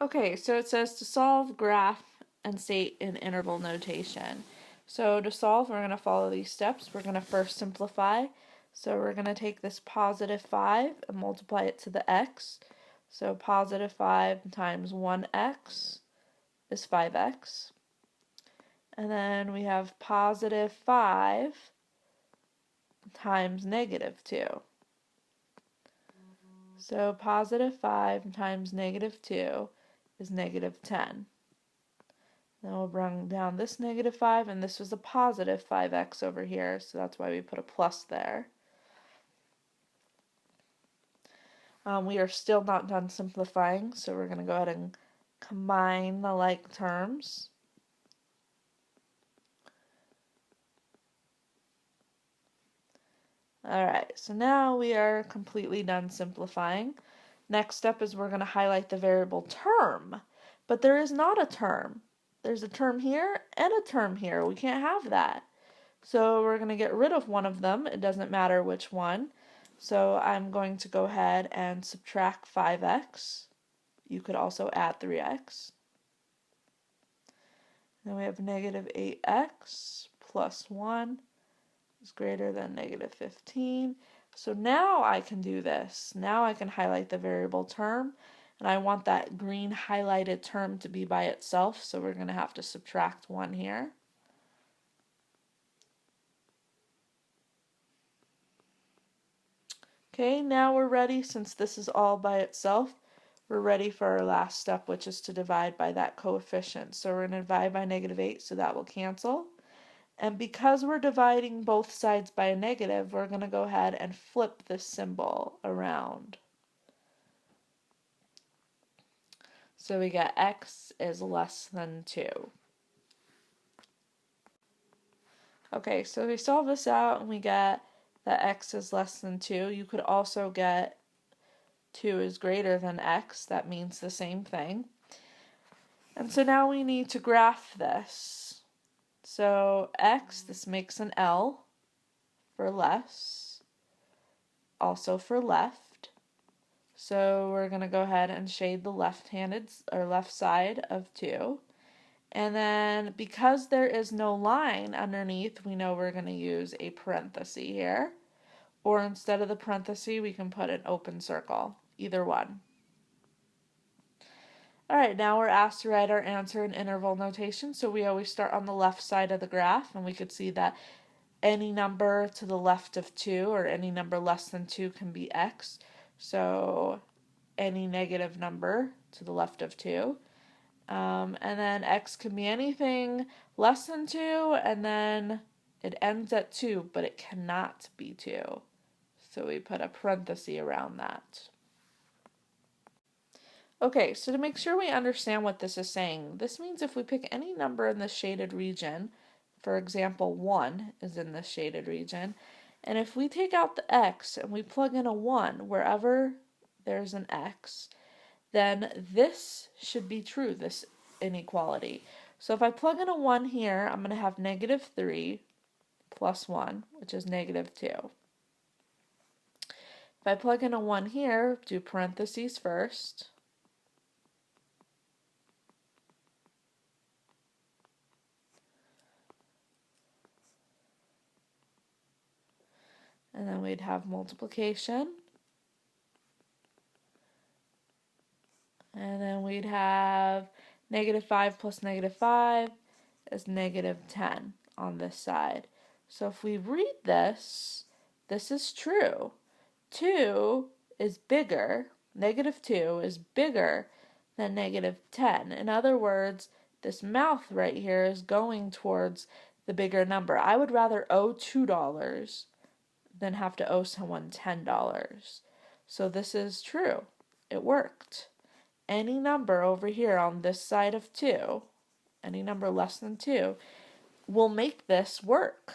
Okay, so it says to solve, graph, and state in interval notation. So to solve, we're going to follow these steps. We're going to first simplify. So we're going to take this positive 5 and multiply it to the x. So positive 5 times 1x is 5x. And then we have positive 5 times negative 2. So positive 5 times negative 2 is negative 10. Then we'll bring down this negative 5, and this was a positive 5x over here, so that's why we put a plus there. We are still not done simplifying, so we're going to go ahead and combine the like terms. Alright, so now we are completely done simplifying. Next step is we're going to highlight the variable term, but there is not a term. There's a term here and a term here. We can't have that. So we're going to get rid of one of them. It doesn't matter which one. So I'm going to go ahead and subtract 5x. You could also add 3x. Then we have negative 8x plus 1 is greater than negative 15. So now I can do this. Now I can highlight the variable term, and I want that green highlighted term to be by itself, so we're going to have to subtract 1 here. Okay, now we're ready. Since this is all by itself, we're ready for our last step, which is to divide by that coefficient. So we're going to divide by negative 8, so that will cancel. And because we're dividing both sides by a negative, we're going to go ahead and flip this symbol around. So we get x is less than 2. Okay, so we solve this out and we get that x is less than 2. You could also get 2 is greater than x. That means the same thing. And so now we need to graph this. So x, this makes an L for less, also for left. So we're going to go ahead and shade the left-handed or left side of 2. And then because there is no line underneath, we know we're going to use a parenthesis here. Or instead of the parenthesis, we can put an open circle, either one. Alright, now we're asked to write our answer in interval notation, so we always start on the left side of the graph, and we could see that any number to the left of 2 or any number less than 2 can be x, so any negative number to the left of 2. And then x can be anything less than 2, and then it ends at 2, but it cannot be 2. So we put a parenthesis around that. Okay, so to make sure we understand what this is saying, this means if we pick any number in the shaded region, for example 1 is in the shaded region, and if we take out the x and we plug in a 1 wherever there's an x, then this should be true, this inequality. So if I plug in a 1 here, I'm going to have negative 3 plus 1, which is negative 2. If I plug in a 1 here, do parentheses first. And then we'd have multiplication. And then we'd have negative 5 plus negative 5 is negative 10 on this side. So if we read this, this is true. 2 is bigger, negative 2 is bigger than negative 10. In other words, this mouth right here is going towards the bigger number. I would rather owe $2 than have to owe someone $10. So this is true. It worked. Any number over here on this side of 2, any number less than 2, will make this work.